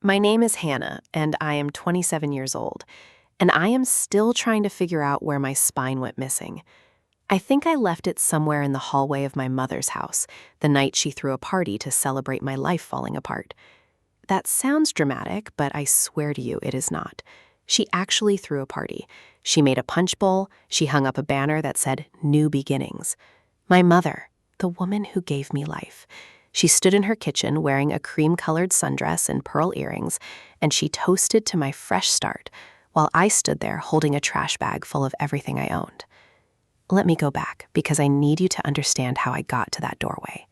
My name is Hannah, and I am 27 years old, and I am still trying to figure out where my spine went missing. I think I left it somewhere in the hallway of my mother's house the night she threw a party to celebrate my life falling apart. That sounds dramatic, but I swear to you it is not. She actually threw a party. She made a punch bowl, she hung up a banner that said, "New Beginnings." My mother, the woman who gave me life. She stood in her kitchen wearing a cream-colored sundress and pearl earrings, and she toasted to my fresh start, while I stood there holding a trash bag full of everything I owned. Let me go back, because I need you to understand how I got to that doorway.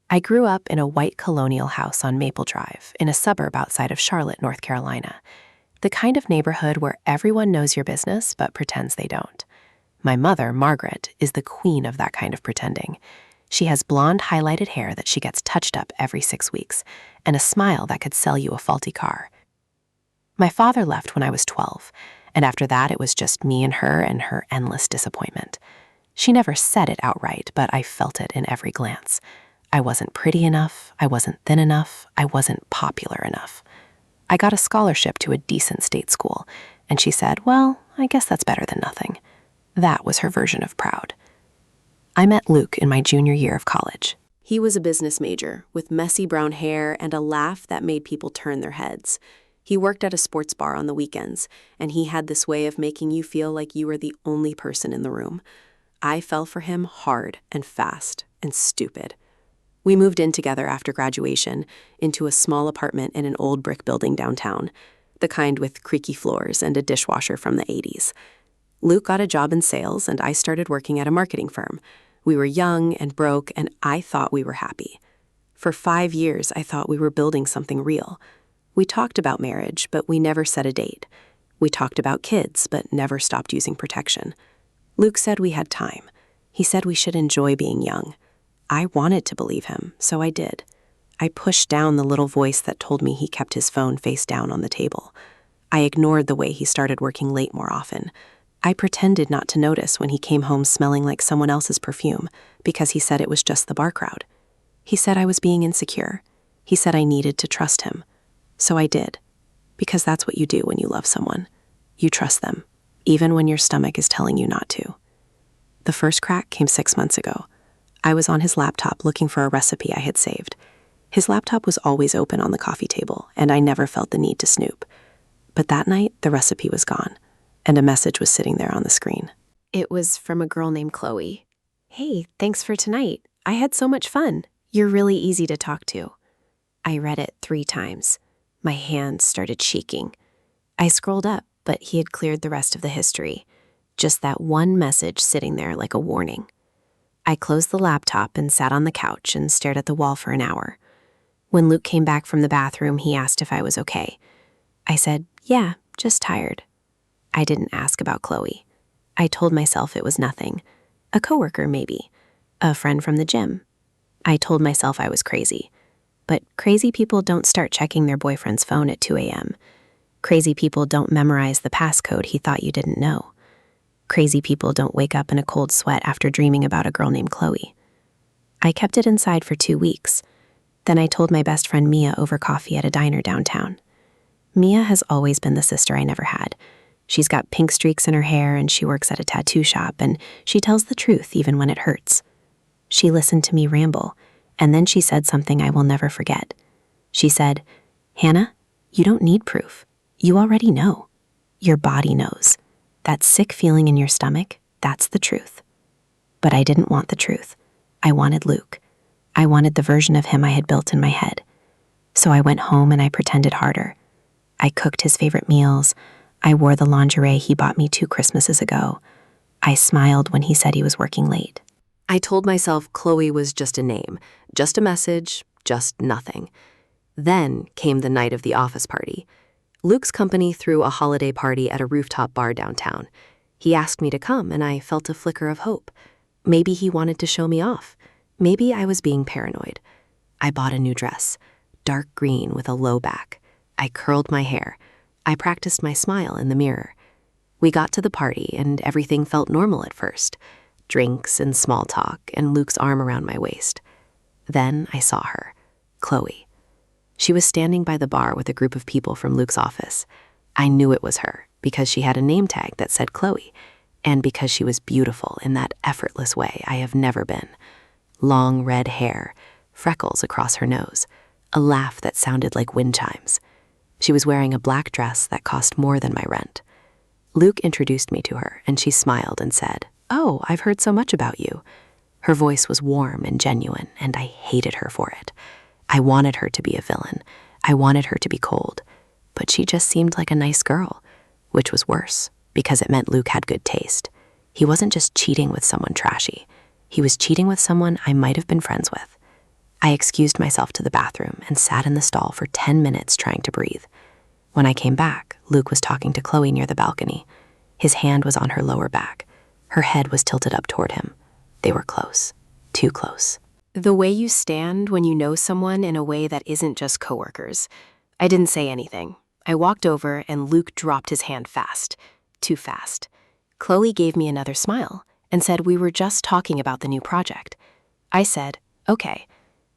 I grew up in a white colonial house on Maple Drive, in a suburb outside of Charlotte, North Carolina. The kind of neighborhood where everyone knows your business but pretends they don't. My mother, Margaret, is the queen of that kind of pretending. She has blonde highlighted hair that she gets touched up every 6 weeks, and a smile that could sell you a faulty car. My father left when I was 12, and after that it was just me and her endless disappointment. She never said it outright, but I felt it in every glance. I wasn't pretty enough, I wasn't thin enough, I wasn't popular enough. I got a scholarship to a decent state school, and she said, well, I guess that's better than nothing. That was her version of proud. I met Luke in my junior year of college. He was a business major with messy brown hair and a laugh that made people turn their heads. He worked at a sports bar on the weekends, and he had this way of making you feel like you were the only person in the room. I fell for him hard and fast and stupid. We moved in together after graduation into a small apartment in an old brick building downtown, the kind with creaky floors and a dishwasher from the 80s. Luke got a job in sales, and I started working at a marketing firm. We were young and broke, and I thought we were happy. For 5 years, I thought we were building something real. We talked about marriage, but we never set a date. We talked about kids, but never stopped using protection. Luke said we had time. He said we should enjoy being young. I wanted to believe him, so I did. I pushed down the little voice that told me he kept his phone face down on the table. I ignored the way he started working late more often. I pretended not to notice when he came home smelling like someone else's perfume, because he said it was just the bar crowd. He said I was being insecure. He said I needed to trust him. So I did, because that's what you do when you love someone. You trust them, even when your stomach is telling you not to. The first crack came 6 months ago. I was on his laptop looking for a recipe I had saved. His laptop was always open on the coffee table, and I never felt the need to snoop. But that night, the recipe was gone, and a message was sitting there on the screen. It was from a girl named Chloe. "Hey, thanks for tonight. I had so much fun. You're really easy to talk to." I read it 3 times. My hands started shaking. I scrolled up, but he had cleared the rest of the history. Just that one message sitting there like a warning. I closed the laptop and sat on the couch and stared at the wall for an hour. When Luke came back from the bathroom, he asked if I was okay. I said, yeah, just tired. I didn't ask about Chloe. I told myself it was nothing. A coworker, maybe. A friend from the gym. I told myself I was crazy. But crazy people don't start checking their boyfriend's phone at 2 a.m. Crazy people don't memorize the passcode he thought you didn't know. Crazy people don't wake up in a cold sweat after dreaming about a girl named Chloe. I kept it inside for 2 weeks. Then I told my best friend Mia over coffee at a diner downtown. Mia has always been the sister I never had. She's got pink streaks in her hair, and she works at a tattoo shop, and she tells the truth even when it hurts. She listened to me ramble, and then she said something I will never forget. She said, "Hannah, you don't need proof. You already know. Your body knows. That sick feeling in your stomach, that's the truth." But I didn't want the truth. I wanted Luke. I wanted the version of him I had built in my head. So I went home and I pretended harder. I cooked his favorite meals. I wore the lingerie he bought me 2 Christmases ago. I smiled when he said he was working late. I told myself Chloe was just a name, just a message, just nothing. Then came the night of the office party. Luke's company threw a holiday party at a rooftop bar downtown. He asked me to come, and I felt a flicker of hope. Maybe he wanted to show me off. Maybe I was being paranoid. I bought a new dress, dark green with a low back. I curled my hair. I practiced my smile in the mirror. We got to the party, and everything felt normal at first. Drinks and small talk, and Luke's arm around my waist. Then I saw her, Chloe. She was standing by the bar with a group of people from Luke's office. I knew it was her because she had a name tag that said Chloe, and because she was beautiful in that effortless way I have never been. Long red hair, freckles across her nose, a laugh that sounded like wind chimes. She was wearing a black dress that cost more than my rent. Luke introduced me to her, and she smiled and said, "Oh, I've heard so much about you." Her voice was warm and genuine, and I hated her for it. I wanted her to be a villain. I wanted her to be cold. But she just seemed like a nice girl, which was worse, because it meant Luke had good taste. He wasn't just cheating with someone trashy. He was cheating with someone I might have been friends with. I excused myself to the bathroom and sat in the stall for 10 minutes trying to breathe. When I came back, Luke was talking to Chloe near the balcony. His hand was on her lower back. Her head was tilted up toward him. They were close. Too close. The way you stand when you know someone in a way that isn't just coworkers. I didn't say anything. I walked over and Luke dropped his hand fast. Too fast. Chloe gave me another smile and said we were just talking about the new project. I said, "Okay."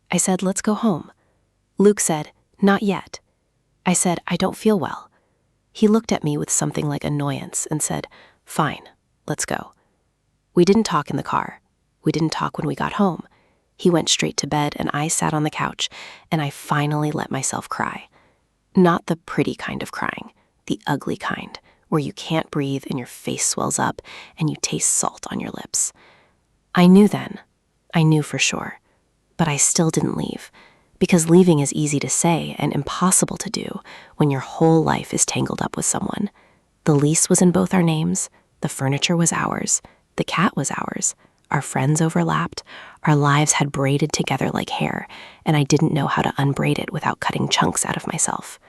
I said, "Let's go home." Luke said, "Not yet." I said, "I don't feel well." He looked at me with something like annoyance and said, "Fine, let's go." We didn't talk in the car. We didn't talk when we got home. He went straight to bed and I sat on the couch and I finally let myself cry. Not the pretty kind of crying, the ugly kind, where you can't breathe and your face swells up and you taste salt on your lips. I knew then. I knew for sure. But I still didn't leave, because leaving is easy to say and impossible to do when your whole life is tangled up with someone. The lease was in both our names, the furniture was ours, the cat was ours, our friends overlapped, our lives had braided together like hair, and I didn't know how to unbraid it without cutting chunks out of myself.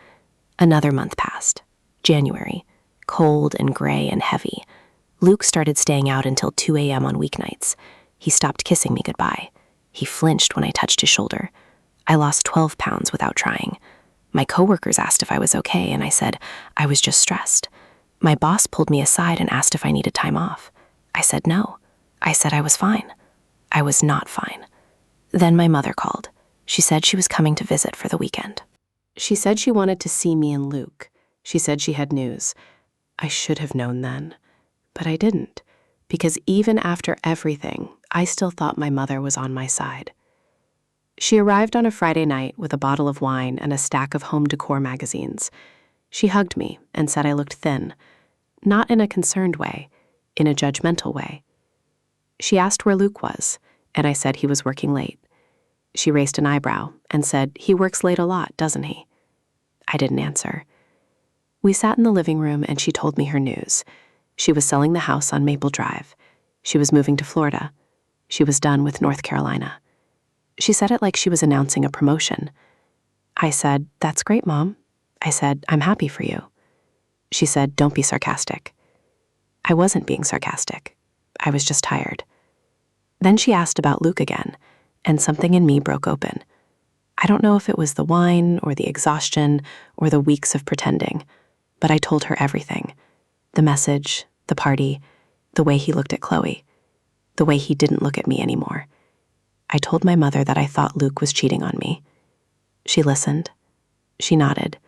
Another month passed. January, cold and gray and heavy. Luke started staying out until 2 a.m. on weeknights. He stopped kissing me goodbye. He flinched when I touched his shoulder. I lost 12 pounds without trying. My coworkers asked if I was okay, and I said I was just stressed. My boss pulled me aside and asked if I needed time off. I said no. I said I was fine. I was not fine. Then my mother called. She said she was coming to visit for the weekend. She said she wanted to see me and Luke. She said she had news. I should have known then, but I didn't, because even after everything, I still thought my mother was on my side. She arrived on a Friday night with a bottle of wine and a stack of home decor magazines. She hugged me and said I looked thin, not in a concerned way, in a judgmental way. She asked where Luke was, and I said he was working late. She raised an eyebrow and said, "He works late a lot, doesn't he?" I didn't answer. We sat in the living room and she told me her news. She was selling the house on Maple Drive. She was moving to Florida. She was done with North Carolina. She said it like she was announcing a promotion. I said, "That's great, Mom." I said, "I'm happy for you." She said, "Don't be sarcastic." I wasn't being sarcastic. I was just tired. Then she asked about Luke again, and something in me broke open. I don't know if it was the wine or the exhaustion or the weeks of pretending, but I told her everything. The message, the party, the way he looked at Chloe, the way he didn't look at me anymore. I told my mother that I thought Luke was cheating on me. She listened. She nodded.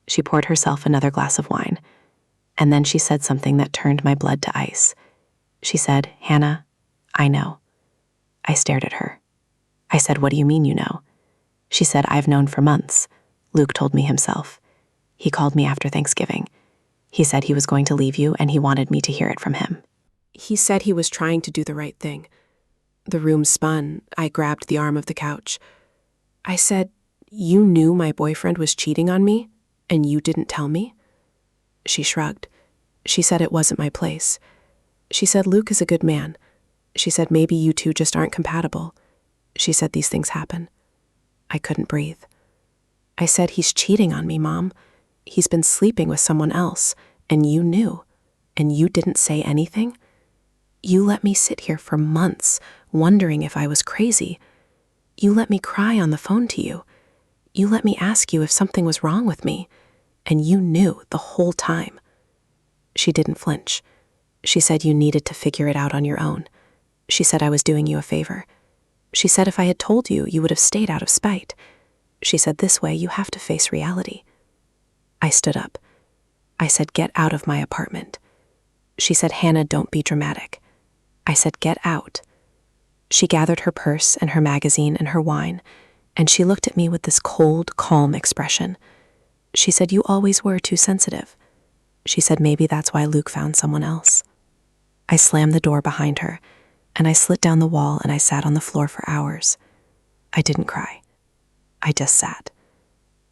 She poured herself another glass of wine. And then she said something that turned my blood to ice. She said, "Hannah, I know." I stared at her. I said, "What do you mean you know?" She said, "I've known for months. Luke told me himself. He called me after Thanksgiving. He said he was going to leave you and he wanted me to hear it from him." He said he was trying to do the right thing. The room spun. I grabbed the arm of the couch. I said, "You knew my boyfriend was cheating on me, and you didn't tell me?" She shrugged. She said it wasn't my place. She said Luke is a good man. She said maybe you two just aren't compatible. She said these things happen. I couldn't breathe. I said, "He's cheating on me, Mom. He's been sleeping with someone else, and you knew, and you didn't say anything? You let me sit here for months, wondering if I was crazy. You let me cry on the phone to you. You let me ask you if something was wrong with me, and you knew the whole time." She didn't flinch. She said you needed to figure it out on your own. She said I was doing you a favor. She said if I had told you, you would have stayed out of spite. She said, "This way, you have to face reality." I stood up. I said, "Get out of my apartment." She said, "Hannah, don't be dramatic." I said, "Get out." She gathered her purse and her magazine and her wine, and she looked at me with this cold, calm expression. She said, "You always were too sensitive." She said, "Maybe that's why Luke found someone else." I slammed the door behind her, and I slid down the wall and I sat on the floor for hours. I didn't cry. I just sat.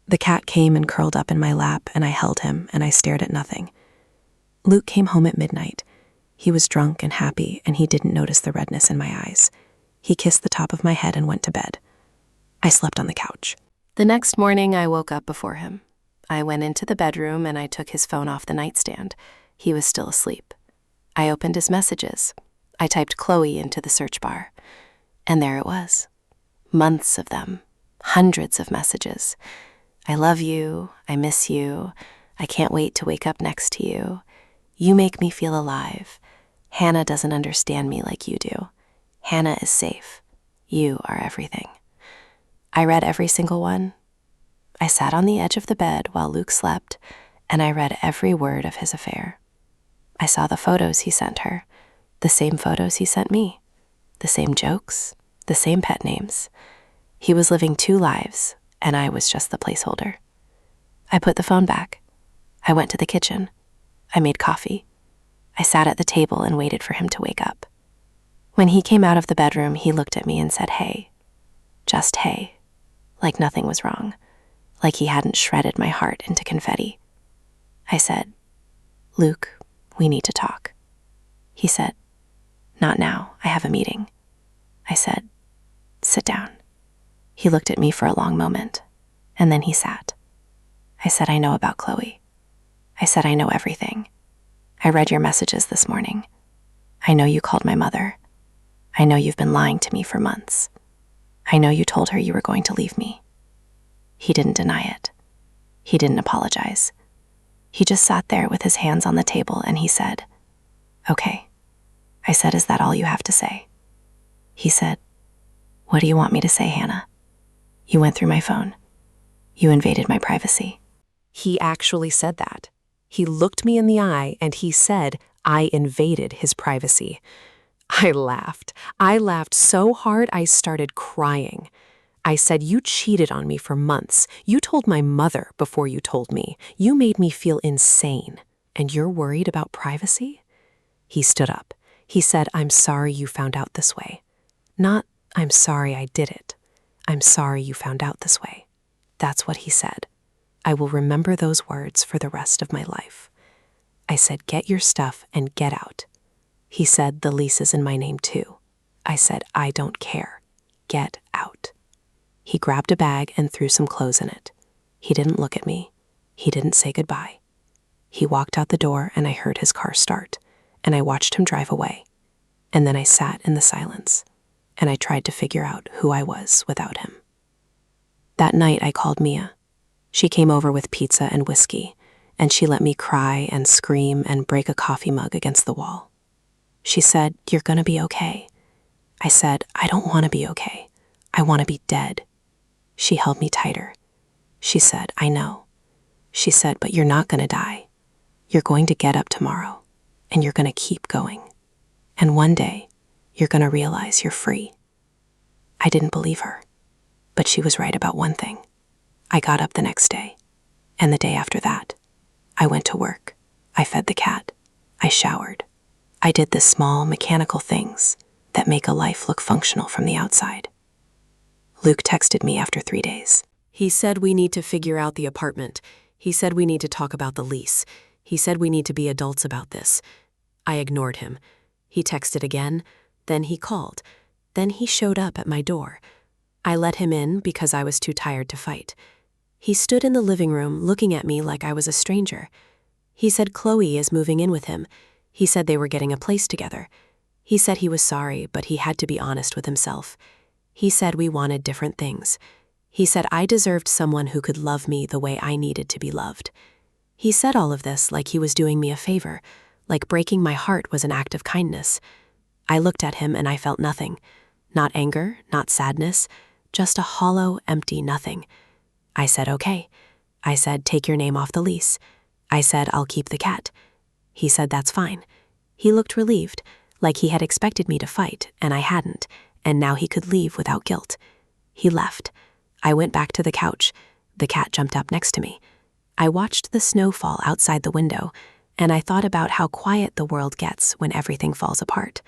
The cat came and curled up in my lap, and I held him, and I stared at nothing. Luke came home at midnight. He was drunk and happy, and he didn't notice the redness in my eyes. He kissed the top of my head and went to bed. I slept on the couch. The next morning, I woke up before him. I went into the bedroom and I took his phone off the nightstand. He was still asleep. I opened his messages. I typed Chloe into the search bar. And there it was. Months of them. Hundreds of messages. "I love you. I miss you. I can't wait to wake up next to you. You make me feel alive. Hannah doesn't understand me like you do. Hannah is safe. You are everything." I read every single one. I sat on the edge of the bed while Luke slept, and I read every word of his affair. I saw the photos he sent her, the same photos he sent me, the same jokes, the same pet names. He was living two lives, and I was just the placeholder. I put the phone back. I went to the kitchen. I made coffee. I sat at the table and waited for him to wake up. When he came out of the bedroom, he looked at me and said, "Hey." Just hey, like nothing was wrong, like he hadn't shredded my heart into confetti. I said, "Luke, we need to talk." He said, "Not now, I have a meeting." I said, "Sit down." He looked at me for a long moment, and then he sat. I said, "I know about Chloe." I said, "I know everything. I read your messages this morning. I know you called my mother. I know you've been lying to me for months. I know you told her you were going to leave me." He didn't deny it. He didn't apologize. He just sat there with his hands on the table and he said, "Okay." I said, "Is that all you have to say?" He said, "What do you want me to say, Hannah? You went through my phone. You invaded my privacy." He actually said that. He looked me in the eye and he said, I invaded his privacy. I laughed. I laughed so hard I started crying. I said, "You cheated on me for months. You told my mother before you told me. You made me feel insane. And you're worried about privacy?" He stood up. He said, "I'm sorry you found out this way. Not, I'm sorry I did it. I'm sorry you found out this way." That's what he said. I will remember those words for the rest of my life. I said, "Get your stuff and get out." He said, "The lease is in my name too." I said, "I don't care. Get out." He grabbed a bag and threw some clothes in it. He didn't look at me. He didn't say goodbye. He walked out the door and I heard his car start, and I watched him drive away. And then I sat in the silence, and I tried to figure out who I was without him. That night I called Mia. She came over with pizza and whiskey, and she let me cry and scream and break a coffee mug against the wall. She said, "You're gonna be okay." I said, "I don't want to be okay. I want to be dead." She held me tighter. She said, "I know." She said, "But you're not gonna die. You're going to get up tomorrow, and you're gonna keep going. And one day, you're gonna realize you're free." I didn't believe her, but she was right about one thing. I got up the next day, and the day after that, I went to work. I fed the cat. I showered. I did the small, mechanical things that make a life look functional from the outside. Luke texted me after 3 days. He said we need to figure out the apartment. He said we need to talk about the lease. He said we need to be adults about this. I ignored him. He texted again. Then he called. Then he showed up at my door. I let him in because I was too tired to fight. He stood in the living room looking at me like I was a stranger. He said Chloe is moving in with him. He said they were getting a place together. He said he was sorry, but he had to be honest with himself. He said we wanted different things. He said I deserved someone who could love me the way I needed to be loved. He said all of this like he was doing me a favor, like breaking my heart was an act of kindness. I looked at him and I felt nothing. Not anger, not sadness, just a hollow, empty nothing. I said, okay. I said, take your name off the lease. I said, I'll keep the cat. He said, that's fine. He looked relieved, like he had expected me to fight, and I hadn't, and now he could leave without guilt. He left. I went back to the couch. The cat jumped up next to me. I watched the snow fall outside the window, and I thought about how quiet the world gets when everything falls apart.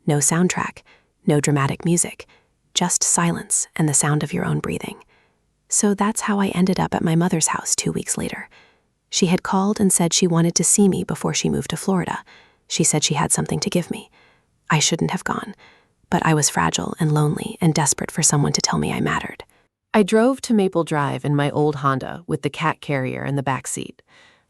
No soundtrack, no dramatic music, just silence and the sound of your own breathing. So that's how I ended up at my mother's house 2 weeks later. She had called and said she wanted to see me before she moved to Florida. She said she had something to give me. I shouldn't have gone, but I was fragile and lonely and desperate for someone to tell me I mattered. I drove to Maple Drive in my old Honda with the cat carrier in the back seat.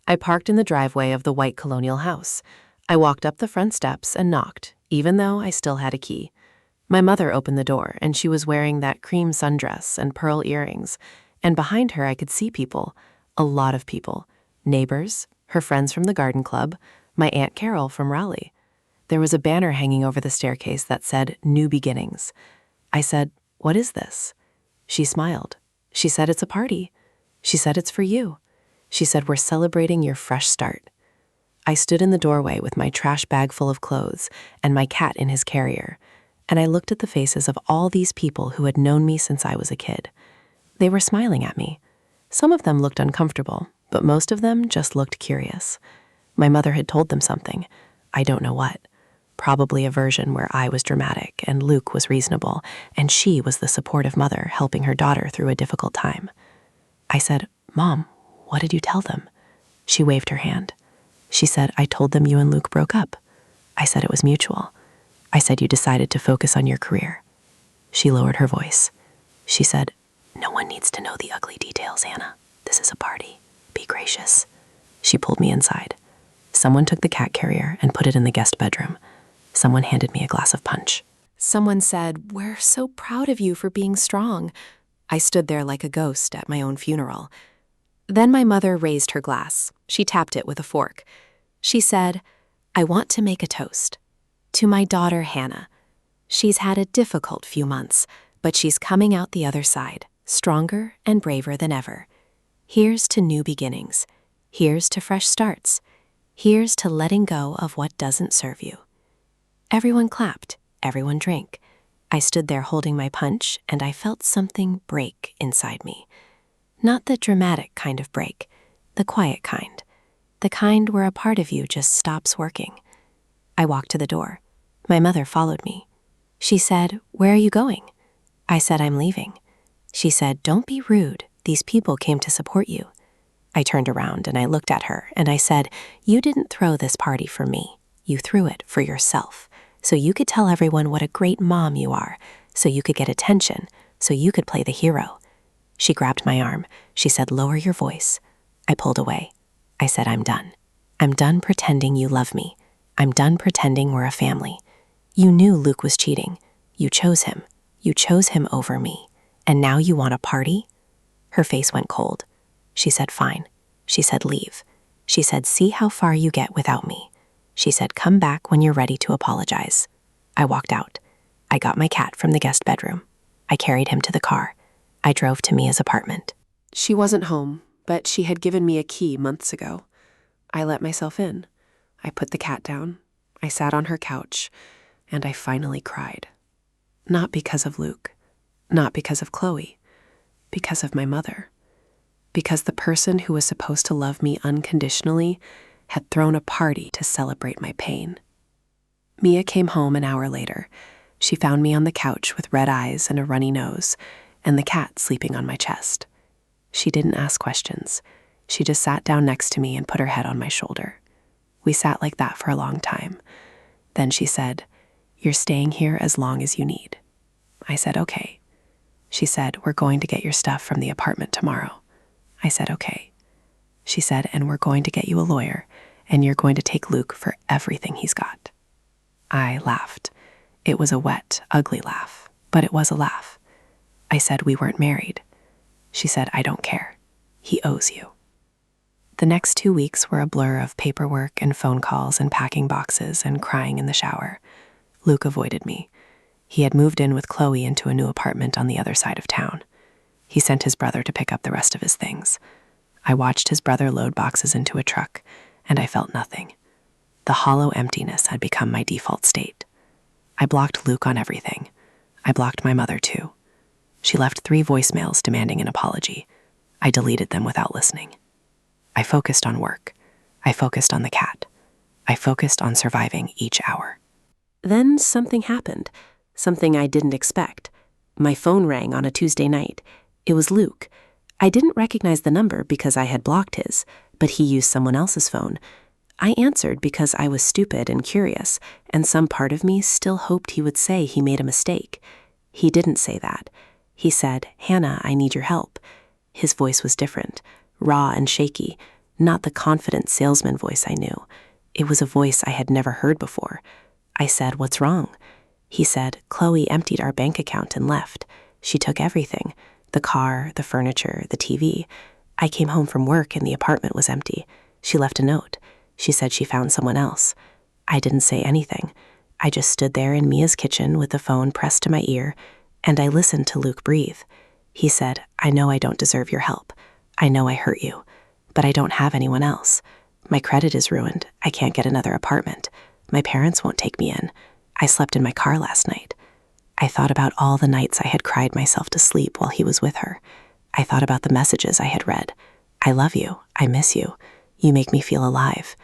I parked in the driveway of the white colonial house. I walked up the front steps and knocked, even though I still had a key. My mother opened the door, and she was wearing that cream sundress and pearl earrings, and behind her I could see people, a lot of people, neighbors, her friends from the garden club, my Aunt Carol from Raleigh. There was a banner hanging over the staircase that said, New Beginnings. I said, what is this? She smiled. She said, it's a party. She said, it's for you. She said, we're celebrating your fresh start. I stood in the doorway with my trash bag full of clothes and my cat in his carrier, and I looked at the faces of all these people who had known me since I was a kid. They were smiling at me. Some of them looked uncomfortable, but most of them just looked curious. My mother had told them something. I don't know what. Probably a version where I was dramatic and Luke was reasonable, and she was the supportive mother helping her daughter through a difficult time. I said, Mom, what did you tell them? She waved her hand. She said, I told them you and Luke broke up. I said it was mutual. I said you decided to focus on your career. She lowered her voice. She said, no one needs to know the ugly details, Hannah. This is a party. Be gracious. She pulled me inside. Someone took the cat carrier and put it in the guest bedroom. Someone handed me a glass of punch. Someone said, we're so proud of you for being strong. I stood there like a ghost at my own funeral. Then my mother raised her glass. She tapped it with a fork. She said, I want to make a toast. To my daughter, Hannah. She's had a difficult few months, but she's coming out the other side, stronger and braver than ever. Here's to new beginnings. Here's to fresh starts. Here's to letting go of what doesn't serve you. Everyone clapped. Everyone drank. I stood there holding my punch, and I felt something break inside me. Not the dramatic kind of break, the quiet kind. The kind where a part of you just stops working. I walked to the door. My mother followed me. She said, where are you going? I said, I'm leaving. She said, don't be rude. These people came to support you. I turned around and I looked at her and I said, you didn't throw this party for me. You threw it for yourself. So you could tell everyone what a great mom you are. So you could get attention. So you could play the hero. She grabbed my arm. She said, lower your voice. I pulled away. I said, I'm done. I'm done pretending you love me. I'm done pretending we're a family. You knew Luke was cheating. You chose him. You chose him over me. And now you want a party? Her face went cold. She said, fine. She said, leave. She said, see how far you get without me. She said, come back when you're ready to apologize. I walked out. I got my cat from the guest bedroom. I carried him to the car. I drove to Mia's apartment. She wasn't home, but she had given me a key months ago. I let myself in. I put the cat down. I sat on her couch, and I finally cried. Not because of Luke. Not because of Chloe. Because of my mother. Because the person who was supposed to love me unconditionally had thrown a party to celebrate my pain. Mia came home an hour later. She found me on the couch with red eyes and a runny nose, and the cat sleeping on my chest. She didn't ask questions. She just sat down next to me and put her head on my shoulder. We sat like that for a long time. Then she said, you're staying here as long as you need. I said, okay. She said, we're going to get your stuff from the apartment tomorrow. I said, okay. She said, and we're going to get you a lawyer, and you're going to take Luke for everything he's got. I laughed. It was a wet, ugly laugh, but it was a laugh. I said we weren't married. She said, I don't care. He owes you. The next 2 weeks were a blur of paperwork and phone calls and packing boxes and crying in the shower. Luke avoided me. He had moved in with Chloe into a new apartment on the other side of town. He sent his brother to pick up the rest of his things. I watched his brother load boxes into a truck, and I felt nothing. The hollow emptiness had become my default state. I blocked Luke on everything. I blocked my mother too. She left 3 voicemails demanding an apology. I deleted them without listening. I focused on work. I focused on the cat. I focused on surviving each hour. Then something happened, something I didn't expect. My phone rang on a Tuesday night. It was Luke. I didn't recognize the number because I had blocked his, but he used someone else's phone. I answered because I was stupid and curious, and some part of me still hoped he would say he made a mistake. He didn't say that. He said, "Hannah, I need your help." His voice was different, raw and shaky, not the confident salesman voice I knew. It was a voice I had never heard before. I said, "What's wrong?" He said, "Chloe emptied our bank account and left. She took everything, the car, the furniture, the TV. I came home from work and the apartment was empty. She left a note. She said she found someone else." I didn't say anything. I just stood there in Mia's kitchen with the phone pressed to my ear, and I listened to Luke breathe. He said, "I know I don't deserve your help. I know I hurt you, but I don't have anyone else. My credit is ruined. I can't get another apartment. My parents won't take me in. I slept in my car last night." I thought about all the nights I had cried myself to sleep while he was with her. I thought about the messages I had read. "I love you. I miss you. You make me feel alive."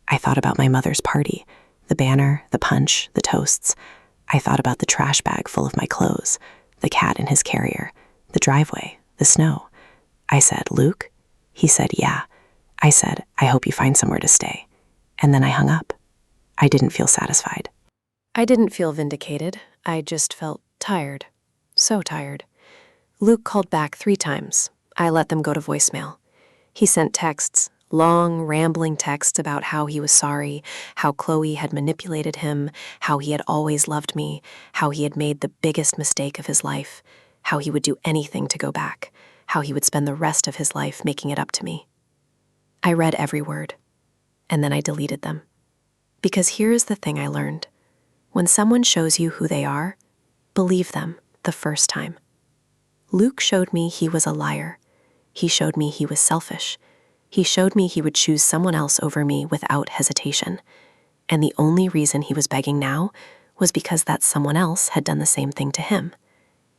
I thought about my mother's party, the banner, the punch, the toasts. I thought about the trash bag full of my clothes, the cat in his carrier, the driveway, the snow. I said, "Luke?" He said, "Yeah." I said, "I hope you find somewhere to stay." And then I hung up. I didn't feel satisfied. I didn't feel vindicated. I just felt tired. So tired. Luke called back 3 times. I let them go to voicemail. He sent texts, long, rambling texts about how he was sorry, how Chloe had manipulated him, how he had always loved me, how he had made the biggest mistake of his life, how he would do anything to go back, how he would spend the rest of his life making it up to me. I read every word, and then I deleted them. Because here is the thing I learned. When someone shows you who they are, believe them the first time. Luke showed me he was a liar. He showed me he was selfish. He showed me he would choose someone else over me without hesitation. And the only reason he was begging now was because that someone else had done the same thing to him.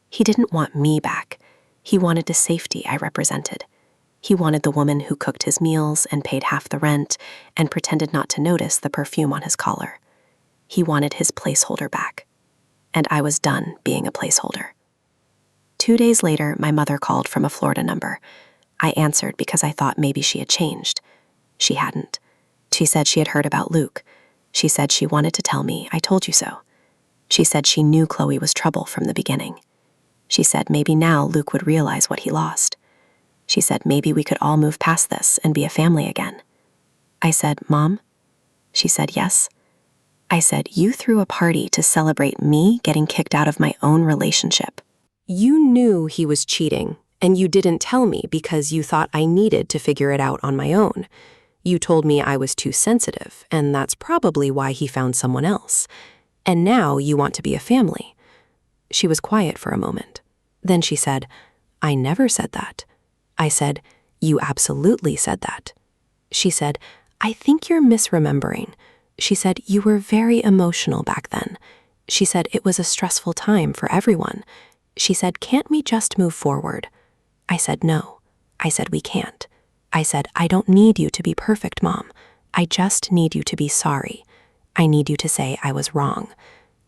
He didn't want me back. He wanted the safety I represented. He wanted the woman who cooked his meals and paid half the rent and pretended not to notice the perfume on his collar. He wanted his placeholder back. And I was done being a placeholder. 2 days later, my mother called from a Florida number. I answered because I thought maybe she had changed. She hadn't. She said she had heard about Luke. She said she wanted to tell me, "I told you so." She said she knew Chloe was trouble from the beginning. She said maybe now Luke would realize what he lost. She said maybe we could all move past this and be a family again. I said, "Mom?" She said, "Yes." I said, "You threw a party to celebrate me getting kicked out of my own relationship. You knew he was cheating, and you didn't tell me because you thought I needed to figure it out on my own. You told me I was too sensitive, and that's probably why he found someone else. And now you want to be a family." She was quiet for a moment. Then she said, "I never said that." I said, "You absolutely said that." She said, "I think you're misremembering." She said, "You were very emotional back then." She said, "It was a stressful time for everyone." She said, "Can't we just move forward?" I said, "No." I said, "We can't." I said, "I don't need you to be perfect, Mom. I just need you to be sorry. I need you to say I was wrong.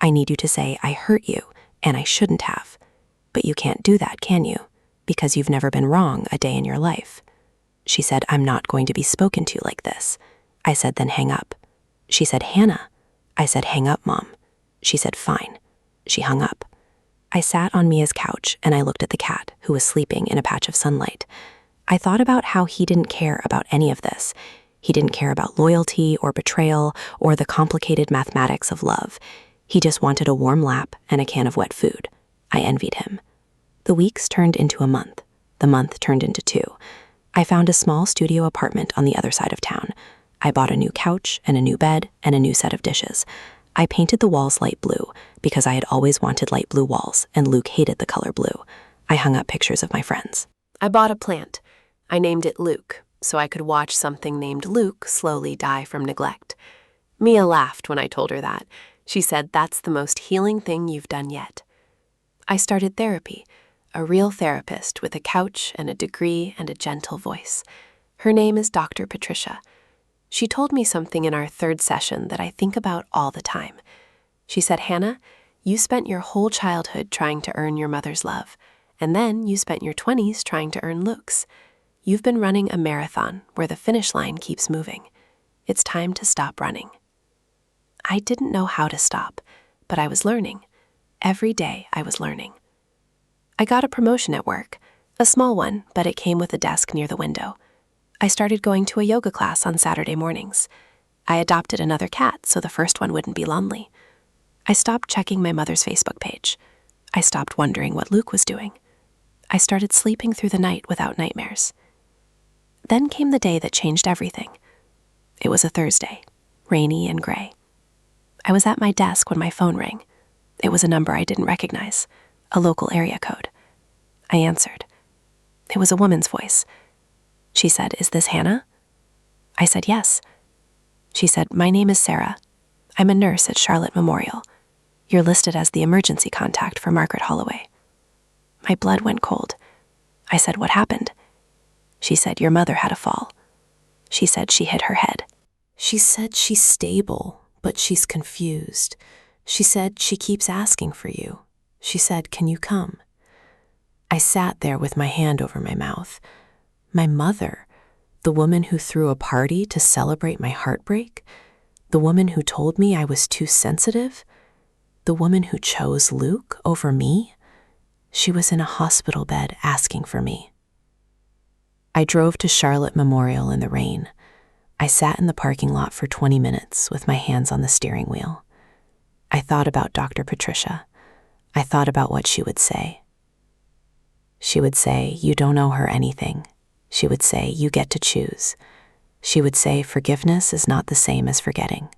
I need you to say I hurt you, and I shouldn't have. But you can't do that, can you? Because you've never been wrong a day in your life." She said, "I'm not going to be spoken to like this." I said, "Then hang up." She said, "Hannah." I said, "Hang up, Mom." She said, "Fine." She hung up. I sat on Mia's couch and I looked at the cat, who was sleeping in a patch of sunlight. I thought about how he didn't care about any of this. He didn't care about loyalty or betrayal or the complicated mathematics of love. He just wanted a warm lap and a can of wet food. I envied him. The weeks turned into a month. The month turned into 2. I found a small studio apartment on the other side of town. I bought a new couch and a new bed and a new set of dishes. I painted the walls light blue because I had always wanted light blue walls and Luke hated the color blue. I hung up pictures of my friends. I bought a plant. I named it Luke, so I could watch something named Luke slowly die from neglect. Mia laughed when I told her that. She said, "That's the most healing thing you've done yet." I started therapy, a real therapist with a couch and a degree and a gentle voice. Her name is Dr. Patricia. She told me something in our third session that I think about all the time. She said, "Hannah, you spent your whole childhood trying to earn your mother's love, and then you spent your 20s trying to earn Luke's. You've been running a marathon where the finish line keeps moving. It's time to stop running." I didn't know how to stop, but I was learning. Every day I was learning. I got a promotion at work, a small one, but it came with a desk near the window. I started going to a yoga class on Saturday mornings. I adopted another cat so the first one wouldn't be lonely. I stopped checking my mother's Facebook page. I stopped wondering what Luke was doing. I started sleeping through the night without nightmares. Then came the day that changed everything. It was a Thursday, rainy and gray. I was at my desk when my phone rang. It was a number I didn't recognize, a local area code. I answered. It was a woman's voice. She said, "Is this Hannah?" I said, "Yes." She said, "My name is Sarah. I'm a nurse at Charlotte Memorial. You're listed as the emergency contact for Margaret Holloway." My blood went cold. I said, "What happened?" She said, "Your mother had a fall." She said she hit her head. She said she's stable, but she's confused. She said she keeps asking for you. She said, "Can you come?" I sat there with my hand over my mouth. My mother, the woman who threw a party to celebrate my heartbreak, the woman who told me I was too sensitive, the woman who chose Luke over me, she was in a hospital bed asking for me. I drove to Charlotte Memorial in the rain. I sat in the parking lot for 20 minutes with my hands on the steering wheel. I thought about Dr. Patricia. I thought about what she would say. She would say, "You don't owe her anything." She would say, "You get to choose." She would say, "Forgiveness is not the same as forgetting."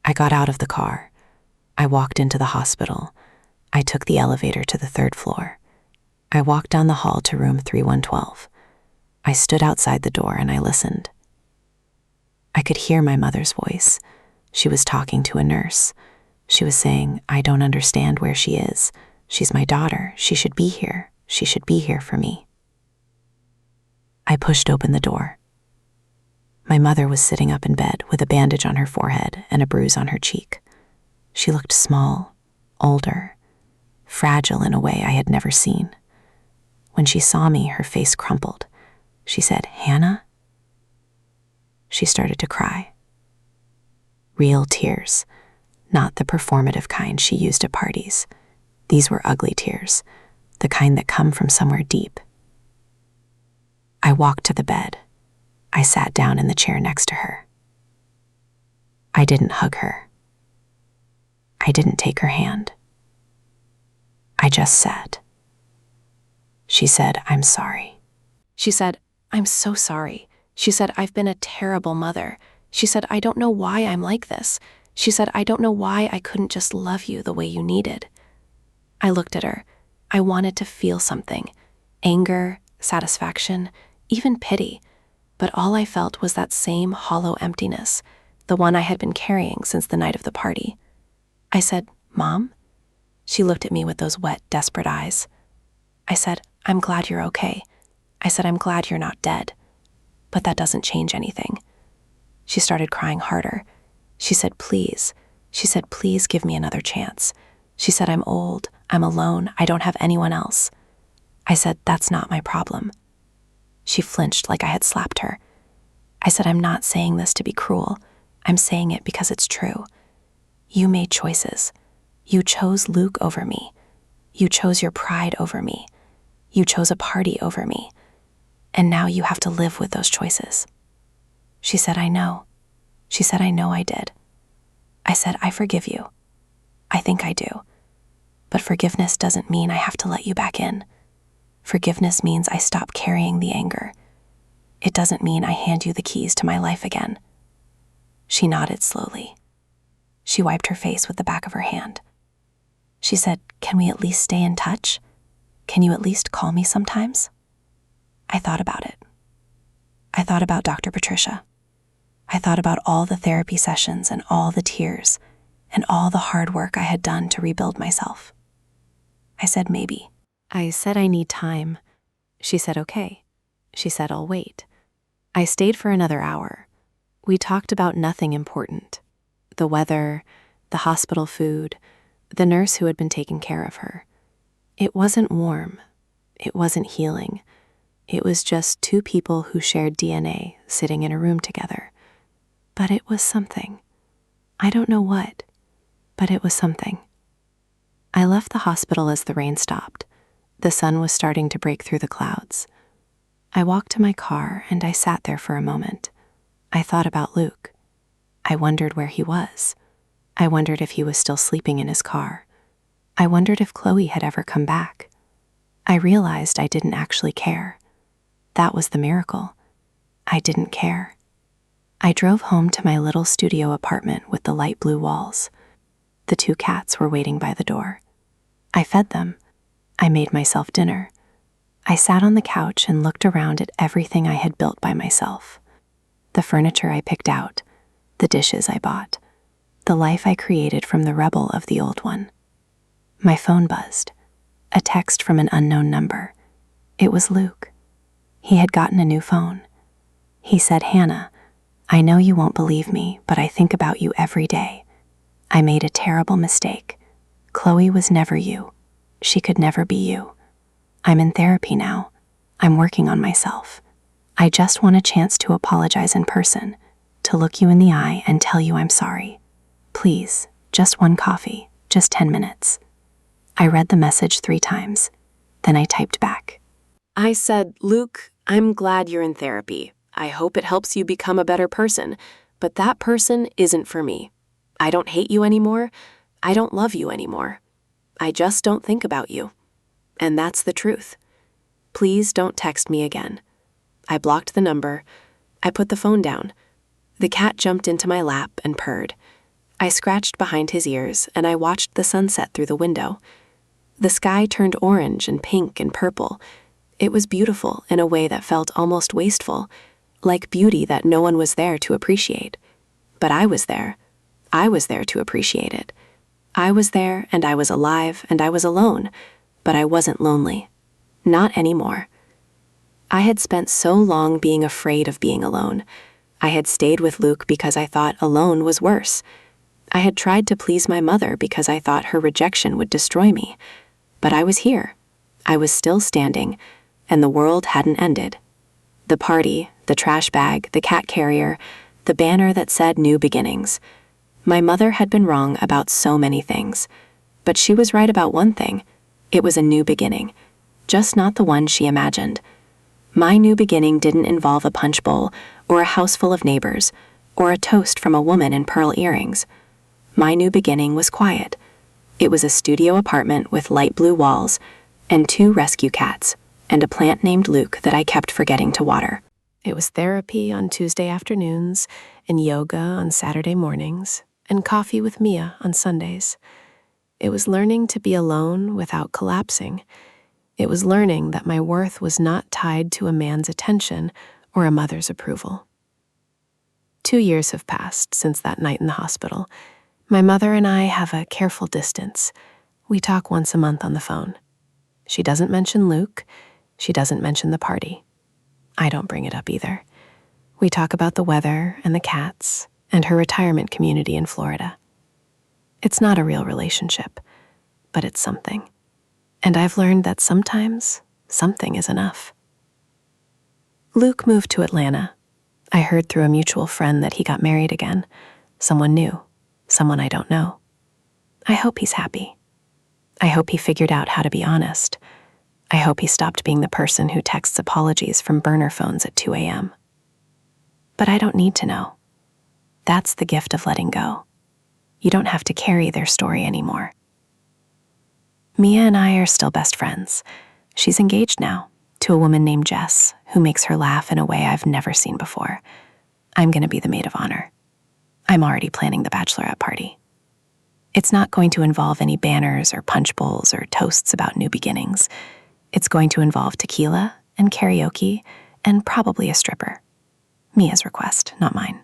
I got out of the car. I walked into the hospital. I took the elevator to the 3rd floor. I walked down the hall to room 3112. I stood outside the door and I listened. I could hear my mother's voice. She was talking to a nurse. She was saying, "I don't understand where she is. She's my daughter. She should be here. She should be here for me." I pushed open the door. My mother was sitting up in bed with a bandage on her forehead and a bruise on her cheek. She looked small, older, fragile in a way I had never seen. When she saw me, her face crumpled. She said, "Hannah?" She started to cry. Real tears, not the performative kind she used at parties. These were ugly tears, the kind that come from somewhere deep. I walked to the bed. I sat down in the chair next to her. I didn't hug her. I didn't take her hand. I just sat. She said, "I'm sorry." She said, "I'm so sorry." She said, "I've been a terrible mother." She said, "I don't know why I'm like this." She said, "I don't know why I couldn't just love you the way you needed." I looked at her. I wanted to feel something. Anger, satisfaction, even pity. But all I felt was that same hollow emptiness, the one I had been carrying since the night of the party. I said, "Mom?" She looked at me with those wet, desperate eyes. I said, "I'm glad you're okay." I said, "I'm glad you're not dead." But that doesn't change anything. She started crying harder. She said, "Please." She said, "Please give me another chance." She said, "I'm old. I'm alone. I don't have anyone else." I said, "That's not my problem." She flinched like I had slapped her. I said, "I'm not saying this to be cruel. I'm saying it because it's true. You made choices. You chose Luke over me. You chose your pride over me. You chose a party over me. And now you have to live with those choices." She said, "I know." She said, "I know I did." I said, "I forgive you. I think I do. But forgiveness doesn't mean I have to let you back in. Forgiveness means I stop carrying the anger. It doesn't mean I hand you the keys to my life again." She nodded slowly. She wiped her face with the back of her hand. She said, "Can we at least stay in touch? can you at least call me sometimes? I thought about it. I thought about Dr. Patricia. I thought about all the therapy sessions and all the tears and all the hard work I had done to rebuild myself. I said maybe. I said I need time. She said okay. She said I'll wait. I stayed for another hour. We talked about nothing important. The weather, the hospital food, the nurse who had been taking care of her. It wasn't warm. It wasn't healing. It was just two people who shared DNA sitting in a room together. But it was something. I don't know what, but it was something. I left the hospital as the rain stopped. The sun was starting to break through the clouds. I walked to my car and I sat there for a moment. I thought about Luke. I wondered where he was. I wondered if he was still sleeping in his car. I wondered if Chloe had ever come back. I realized I didn't actually care. That was the miracle. I didn't care. I drove home to my little studio apartment with the light blue walls. The two cats were waiting by the door. I fed them. I made myself dinner. I sat on the couch and looked around at everything I had built by myself. The furniture I picked out, the dishes I bought, the life I created from the rubble of the old one. My phone buzzed. A text from an unknown number. It was Luke. He had gotten a new phone. He said, "Hannah, I know you won't believe me, but I think about you every day. I made a terrible mistake. Chloe was never you. She could never be you. I'm in therapy now. I'm working on myself. I just want a chance to apologize in person, to look you in the eye and tell you I'm sorry. Please, just one coffee, just 10 minutes. I read the message 3 times. Then I typed back. I said, "Luke, I'm glad you're in therapy. I hope it helps you become a better person, but that person isn't for me. I don't hate you anymore. I don't love you anymore. I just don't think about you. And that's the truth. Please don't text me again." I blocked the number. I put the phone down. The cat jumped into my lap and purred. I scratched behind his ears and I watched the sunset through the window. The sky turned orange and pink and purple. It was beautiful in a way that felt almost wasteful, like beauty that no one was there to appreciate. But I was there. I was there to appreciate it. I was there and I was alive and I was alone, but I wasn't lonely. Not anymore. I had spent so long being afraid of being alone. I had stayed with Luke because I thought alone was worse. I had tried to please my mother because I thought her rejection would destroy me. But I was here. I was still standing, and the world hadn't ended. The party, the trash bag, the cat carrier, the banner that said new beginnings. My mother had been wrong about so many things, but she was right about one thing. It was a new beginning, just not the one she imagined. My new beginning didn't involve a punch bowl or a house full of neighbors or a toast from a woman in pearl earrings. My new beginning was quiet. It was a studio apartment with light blue walls and 2 rescue cats and a plant named Luke that I kept forgetting to water. It was therapy on Tuesday afternoons and yoga on Saturday mornings and coffee with Mia on Sundays. It was learning to be alone without collapsing. It was learning that my worth was not tied to a man's attention or a mother's approval. 2 years have passed since that night in the hospital. My mother and I have a careful distance. We talk once a month on the phone. She doesn't mention Luke. She doesn't mention the party. I don't bring it up either. We talk about the weather and the cats and her retirement community in Florida. It's not a real relationship, but it's something. And I've learned that sometimes something is enough. Luke moved to Atlanta. I heard through a mutual friend that he got married again. Someone new, someone I don't know. I hope he's happy. I hope he figured out how to be honest. I hope he stopped being the person who texts apologies from burner phones at 2 a.m. But I don't need to know. That's the gift of letting go. You don't have to carry their story anymore. Mia and I are still best friends. She's engaged now to a woman named Jess, who makes her laugh in a way I've never seen before. I'm going to be the maid of honor. I'm already planning the bachelorette party. It's not going to involve any banners or punch bowls or toasts about new beginnings. It's going to involve tequila and karaoke and probably a stripper. Mia's request, not mine.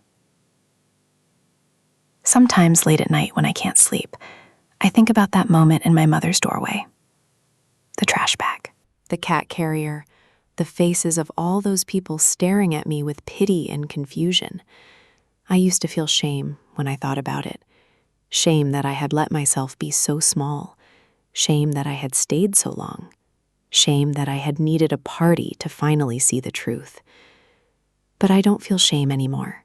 Sometimes late at night when I can't sleep, I think about that moment in my mother's doorway. The trash bag, the cat carrier, the faces of all those people staring at me with pity and confusion. I used to feel shame when I thought about it. Shame that I had let myself be so small. Shame that I had stayed so long. Shame that I had needed a party to finally see the truth. But I don't feel shame anymore.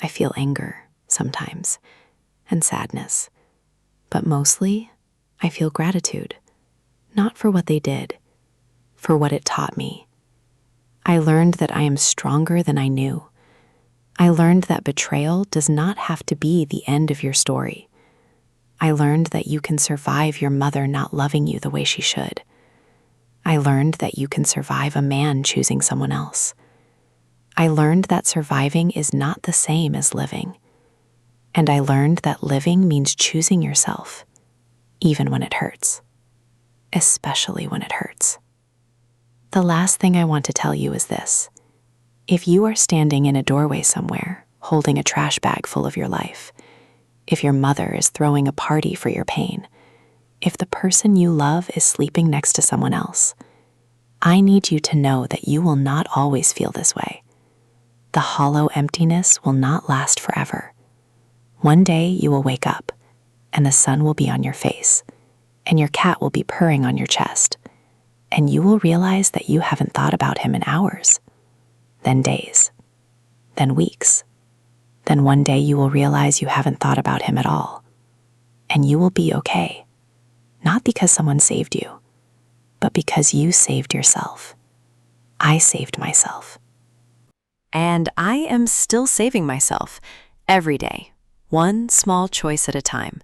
I feel anger sometimes, and sadness. But mostly, I feel gratitude. Not for what they did, for what it taught me. I learned that I am stronger than I knew. I learned that betrayal does not have to be the end of your story. I learned that you can survive your mother not loving you the way she should. I learned that you can survive a man choosing someone else. I learned that surviving is not the same as living. And I learned that living means choosing yourself, even when it hurts. Especially when it hurts. The last thing I want to tell you is this. If you are standing in a doorway somewhere, holding a trash bag full of your life, if your mother is throwing a party for your pain, if the person you love is sleeping next to someone else, I need you to know that you will not always feel this way. The hollow emptiness will not last forever. One day you will wake up, and the sun will be on your face, and your cat will be purring on your chest, and you will realize that you haven't thought about him in hours, then days, then weeks. Then one day you will realize you haven't thought about him at all, and you will be okay, not because someone saved you, but because you saved yourself. I saved myself. And I am still saving myself every day, one small choice at a time.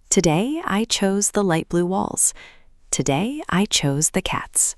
Today, I chose the light blue walls. Today, I chose the cats.